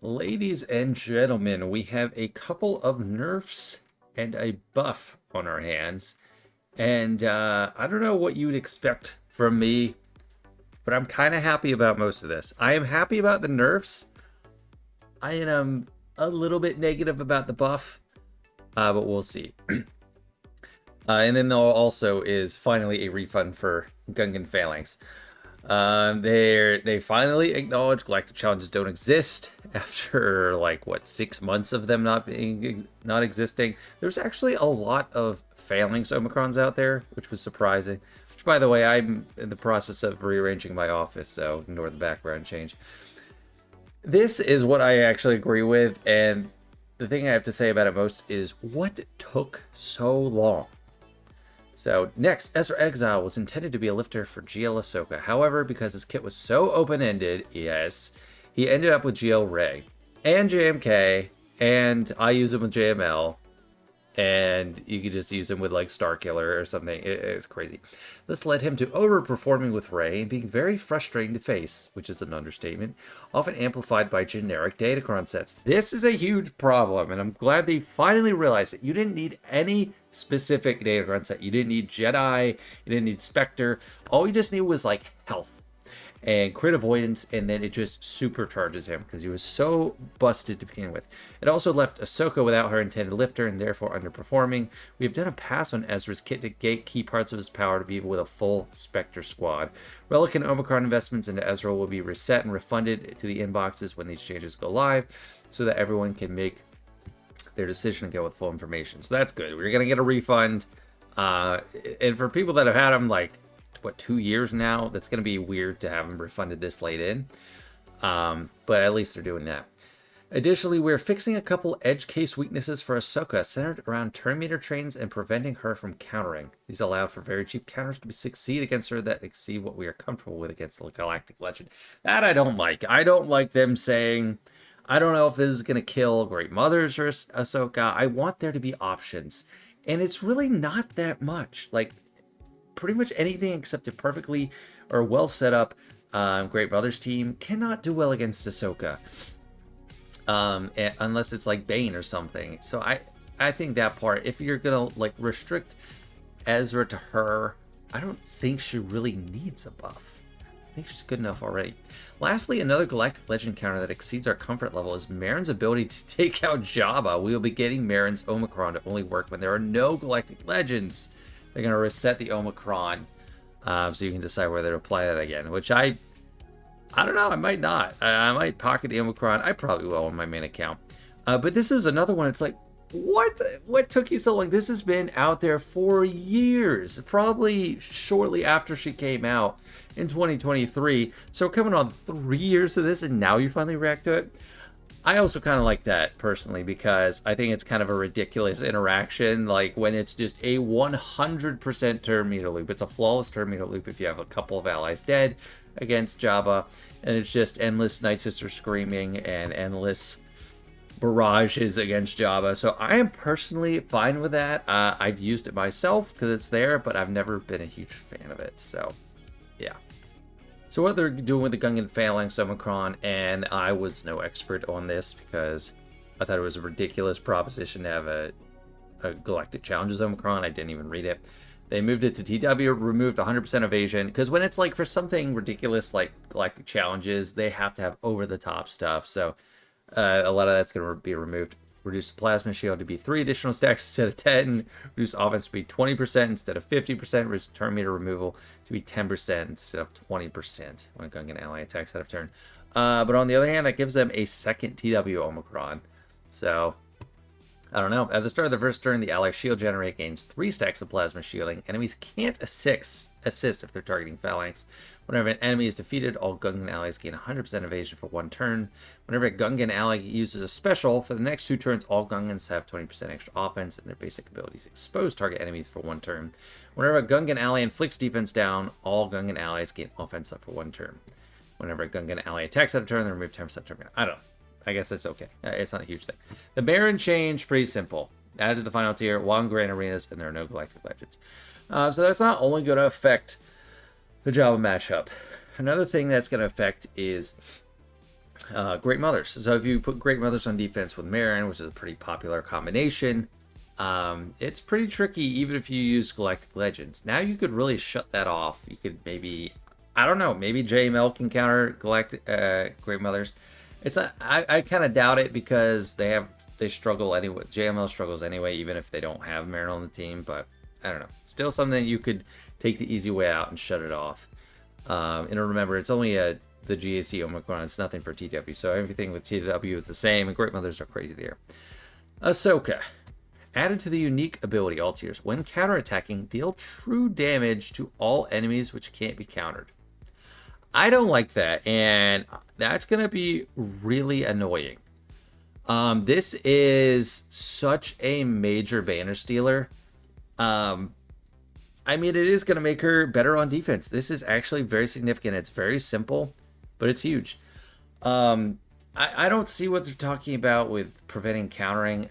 Ladies and gentlemen, we have a couple of nerfs and a buff on our hands. And I don't know what you'd expect from me, but I'm kind of happy about most of this. I am happy about the nerfs. I am a little bit negative about the buff, but we'll see. And then there also is finally a refund for Gungan Phalanx. They finally acknowledge galactic challenges don't exist after like what 6 months of them not existing. There's actually a lot of Phalanx Omicrons out there, which was surprising. Which, by the way, I'm in the process of rearranging my office, so ignore the background change. This is what I actually agree with, and the thing I have to say about it most is what took so long. So next, Ezra Exile was intended to be a lifter for GL Ahsoka. However, because his kit was so open-ended, yes, he ended up with GL Rey and JMK, and I use him with JML, and you could just use him with like Starkiller or something. It's crazy. This led him to overperforming with Rey and being very frustrating to face, which is an understatement, often amplified by generic Datacron sets. This is a huge problem, and I'm glad they finally realized it. You didn't need any specific Datacron set. You didn't need Jedi, you didn't need Spectre. All you just needed was like health and crit avoidance, and then it just supercharges him because he was so busted to begin with. It also left Ahsoka without her intended lifter and therefore underperforming. We have done a pass on Ezra's kit to gate key parts of his power to be able with a full Spectre squad. Relic and Omicron investments into Ezra will be reset and refunded to the inboxes when these changes go live so that everyone can make their decision and go with full information. So that's good. We're going to get a refund. And for people that have had them like 2 years now, that's going to be weird to have them refunded this late in, but at least they're doing that. Additionally, we're fixing a couple edge case weaknesses for Ahsoka centered around turn meter trains and preventing her from countering. These allowed for very cheap counters to succeed against her that exceed what we are comfortable with against the Galactic Legend. That I don't like. I don't like them saying, I don't know if this is going to kill Great Mothers or Ahsoka. I want there to be options, and it's really not that much. Like, pretty much anything except a perfectly or well set up Great Brothers team cannot do well against Ahsoka, unless it's like Bane or something. So I think that part, if you're gonna like restrict Ezra to her, I don't think she really needs a buff. I think she's good enough already. Lastly, another Galactic Legend counter that exceeds our comfort level is Merrin's ability to take out Jabba. We will be getting Merrin's Omicron to only work when there are no Galactic Legends. They're going to reset the Omicron, so you can decide whether to apply that again, which I don't know. I might not. I might pocket the Omicron. I probably will on my main account. But this is another one. It's like, what took you so long? This has been out there for years, probably shortly after she came out in 2023. So we're coming on 3 years of this, and now you finally react to it. I also kind of like that personally because I think it's kind of a ridiculous interaction. Like when it's just a 100% turn meter loop. It's a flawless turn meter loop if you have a couple of allies dead against Jabba, and it's just endless Night Sister screaming and endless barrages against Jabba. So I am personally fine with that. I've used it myself because it's there, but I've never been a huge fan of it. So yeah. So what they're doing with the Gungan Phalanx Omicron, and I was no expert on this because I thought it was a ridiculous proposition to have a Galactic Challenges Omicron. I didn't even read it. They moved it to TW, removed 100% evasion, because when it's like for something ridiculous like Galactic Challenges, they have to have over-the-top stuff. So a lot of that's going to be removed. Reduce the plasma shield to be 3 additional stacks instead of 10. Reduce offense to be 20% instead of 50%. Reduce turn meter removal to be 10% instead of 20% when Gungan ally attacks out of turn. But on the other hand, that gives them a second TW Omicron. So, I don't know. At the start of the first turn, the ally shield generate gains 3 stacks of plasma shielding. Enemies can't assist if they're targeting Phalanx. Whenever an enemy is defeated, all Gungan allies gain 100% evasion for 1 turn. Whenever a Gungan ally uses a special, for the next 2 turns, all Gungans have 20% extra offense and their basic abilities expose target enemies for 1 turn. Whenever a Gungan ally inflicts defense down, all Gungan allies gain offense up for 1 turn. Whenever a Gungan ally attacks out of turn, they remove 10% turn. I don't know. I guess that's okay. It's not a huge thing. The Merrin change, pretty simple. Added to the final tier, 1 Grand Arenas, and there are no Galactic Legends. So that's not only going to affect the Jabba matchup. Another thing that's going to affect is Great Mothers. So if you put Great Mothers on defense with Merrin, which is a pretty popular combination, it's pretty tricky even if you use Galactic Legends. Now you could really shut that off. You could maybe, I don't know, maybe JML can counter Galactic Great Mothers. It's not, I kind of doubt it because they struggle anyway. JML struggles anyway, even if they don't have Merrin on the team. But I don't know. Still something you could take the easy way out and shut it off. And remember, it's only the GAC Omicron. It's nothing for TW. So everything with TW is the same. And Great Mothers are crazy there. Ahsoka. Added to the unique ability all tiers. When counterattacking, deal true damage to all enemies which can't be countered. I don't like that. And that's going to be really annoying. This is such a major banner stealer. I mean, it is going to make her better on defense. This is actually very significant. It's very simple, but it's huge. I don't see what they're talking about with preventing countering.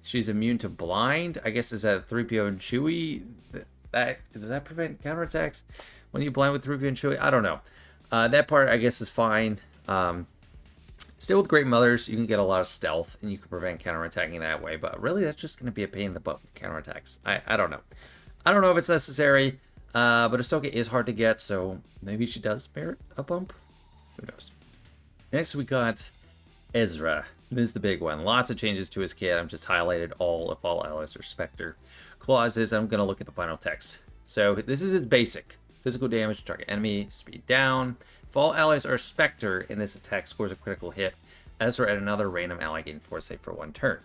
She's immune to blind. I guess is that 3PO and Chewie? Does that prevent counterattacks when you blind with 3PO and Chewie? I don't know. That part, I guess, is fine. Still with Great Mothers, you can get a lot of stealth, and you can prevent counterattacking that way. But really, that's just going to be a pain in the butt with counterattacks. I don't know. I don't know if it's necessary, but Ahsoka is hard to get, so maybe she does merit a bump. Who knows? Next, we got Ezra. This is the big one. Lots of changes to his kit. I've just highlighted all if all allies are Spectre. Clauses, I'm going to look at the final text. So this is his basic. Physical damage to target enemy, speed down. If all allies are Spectre and this attack scores a critical hit, Ezra and another random ally gain foresight for 1 turn.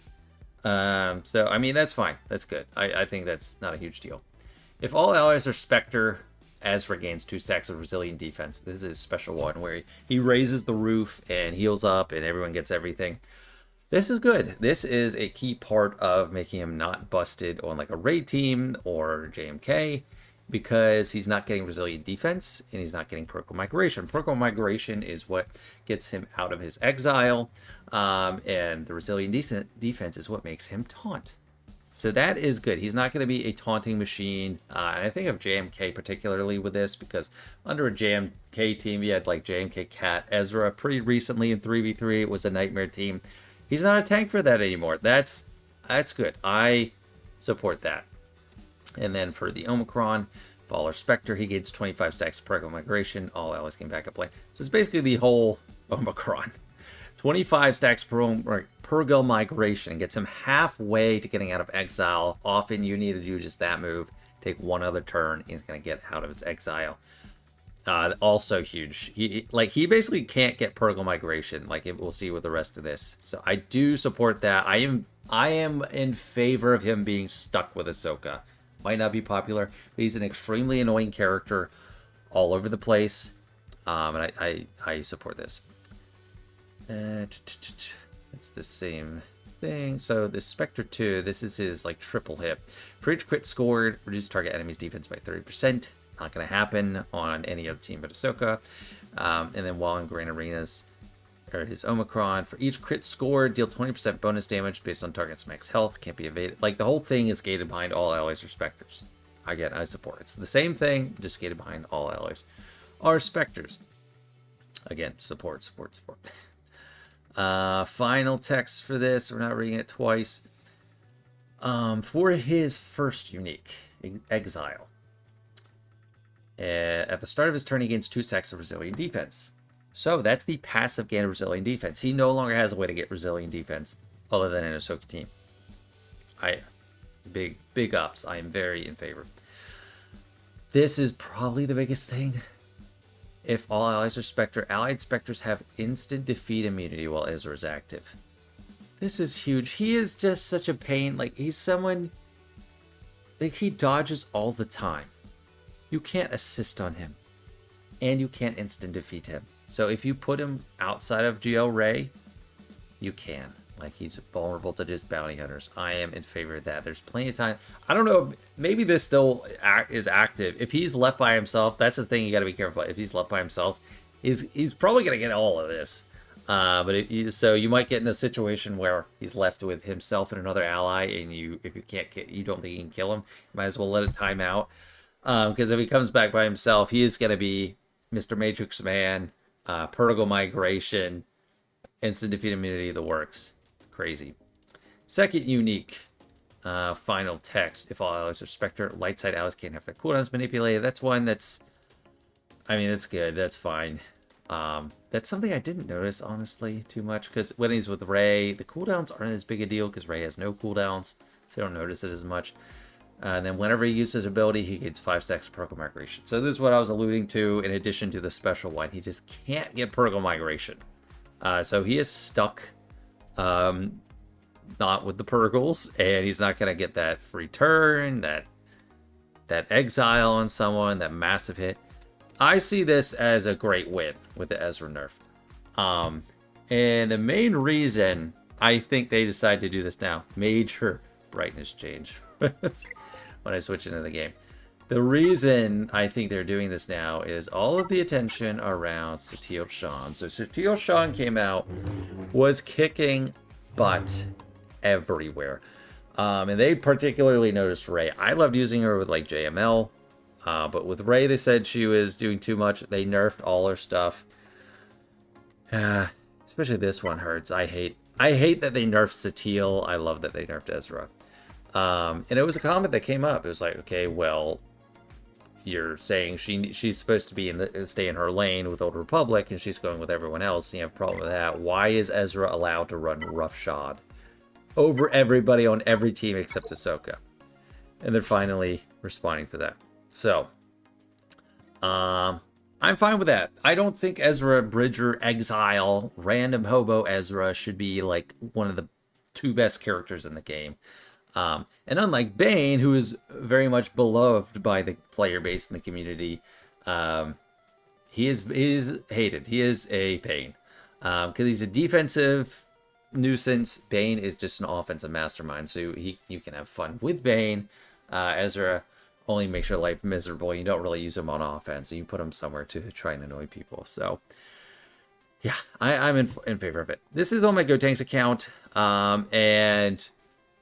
So, I mean, that's fine. That's good. I think that's not a huge deal. If all allies are Spectre, Ezra gains 2 stacks of resilient defense. This is his special one where he raises the roof and heals up and everyone gets everything. This is good. This is a key part of making him not busted on like a raid team or JMK because he's not getting resilient defense and he's not getting Protocol Migration. Protocol Migration is what gets him out of his exile, and the resilient defense is what makes him taunt. So that is good. He's not going to be a taunting machine. And I think of JMK particularly with this because under a JMK team, you had like JMK Cat Ezra pretty recently in 3v3. It was a nightmare team. He's not a tank for that anymore. That's good. I support that. And then for the Omicron, Faller Spectre, he gains 25 stacks of Protocol Migration. All allies can back up lane. So it's basically the whole Omicron. 25 stacks Purgle Migration gets him halfway to getting out of exile. Often you need to do just that move. Take one other turn. He's going to get out of his exile. Also huge. He basically can't get Purgle Migration. We'll see with the rest of this. So I do support that. I am in favor of him being stuck with Ahsoka. Might not be popular, but he's an extremely annoying character all over the place. And I support this. It's the same thing. So the Spectre 2, this is his triple hit. For each crit scored, reduce target enemy's defense by 30%. Not going to happen on any other team but Ahsoka. And then while in Grand Arenas, or his Omicron, for each crit scored, deal 20% bonus damage based on target's max health. Can't be evaded. The whole thing is gated behind all allies or Spectres. Again, I support it. It's the same thing, just gated behind all allies are Spectres. Again, support. Final text for this. We're not reading it twice. For his first unique, Exile. At the start of his turn, he gains 2 stacks of resilient defense. So that's the passive gain of resilient defense. He no longer has a way to get resilient defense other than an Ahsoka team. Big ups. I am very in favor. This is probably the biggest thing. If all allies are Spectre, allied Spectres have instant defeat immunity while Ezra is active. This is huge. He is just such a pain. He's someone... he dodges all the time. You can't assist on him. And you can't instant defeat him. So if you put him outside of GL Ray, you can. He's vulnerable to just bounty hunters. I am in favor of that. There's plenty of time. I don't know. Maybe this still is active. If he's left by himself, that's the thing you got to be careful about. If he's left by himself, he's probably going to get all of this. So you might get in a situation where he's left with himself and another ally, and if you don't think you can kill him, you might as well let it time out. Because if he comes back by himself, he is going to be Mr. Matrix Man, Purgle Migration, instant defeat immunity, the works. Crazy. Second unique final text. If all allies are Spectre, light side allies can't have their cooldowns manipulated. That's one that's, I mean, it's good. That's fine. That's something I didn't notice, honestly, too much. Because when he's with Rey, the cooldowns aren't as big a deal because Rey has no cooldowns. So I don't notice it as much. And then whenever he uses his ability, he gets 5 stacks of Protocol Migration. So this is what I was alluding to in addition to the special one. He just can't get Protocol Migration. So he is stuck not with the Purgles, and he's not going to get that free turn, that exile on someone, that massive hit. I see this as a great win with the Ezra nerf. And the main reason I think they decide to do this now, major brightness change when I switch into the game. The reason I think they're doing this now is all of the attention around Satele Shan. So Satele Shan came out, was kicking butt everywhere. And they particularly noticed Rey. I loved using her with like JML. But with Rey, they said she was doing too much. They nerfed all her stuff. Especially this one hurts. I hate that they nerfed Satele. I love that they nerfed Ezra. And it was a comment that came up. It was like, okay, well, you're saying she's supposed to be stay in her lane with Old Republic, and she's going with everyone else. And you have a problem with that. Why is Ezra allowed to run roughshod over everybody on every team except Ahsoka? And they're finally responding to that. So, I'm fine with that. I don't think Ezra Bridger Exile, random hobo Ezra, should be like one of the 2 best characters in the game. And unlike Bane, who is very much beloved by the player base and the community, he is hated. He is a pain. Because he's a defensive nuisance. Bane is just an offensive mastermind. So you can have fun with Bane. Ezra only makes your life miserable. You don't really use him on offense. So you put him somewhere to try and annoy people. So, yeah, I'm in favor of it. This is on my GoTanks account. And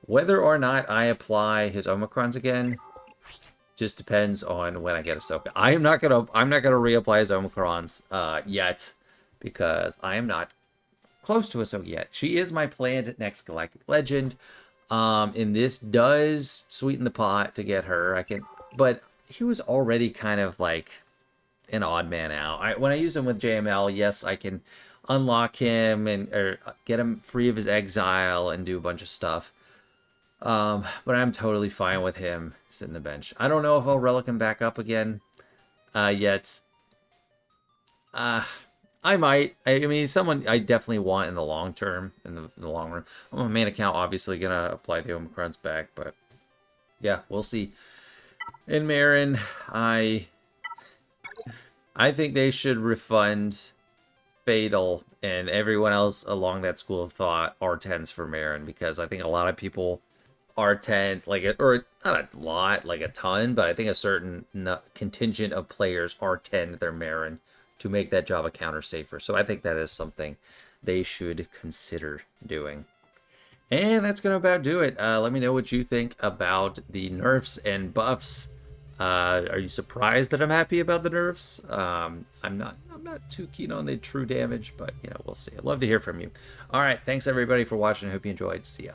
whether or not I apply his Omicrons again just depends on when I get Ahsoka. I'm not gonna reapply his Omicrons yet because I am not close to Ahsoka yet. She is my planned next Galactic Legend. And this does sweeten the pot to get her. But he was already kind of like an odd man out. When I use him with JML, yes, I can unlock him or get him free of his exile and do a bunch of stuff. But I'm totally fine with him sitting the bench. I don't know if I'll relic him back up again yet. I might. I mean, he's someone I definitely want in the long term, in the long run. On my main account, obviously gonna apply the Omicrons back, but yeah, we'll see. In Merrin, I think they should refund Fatal and everyone else along that school of thought R10s for Merrin, because I think a lot of people R10, or not a lot, like a ton, but I think a certain contingent of players R10 their Merrin to make that Java counter safer. So I think that is something they should consider doing. And that's going to about do it. Let me know what you think about the nerfs and buffs. Are you surprised that I'm happy about the nerfs? I'm not too keen on the true damage, but we'll see. I'd love to hear from you. All right, thanks everybody for watching. I hope you enjoyed. See ya.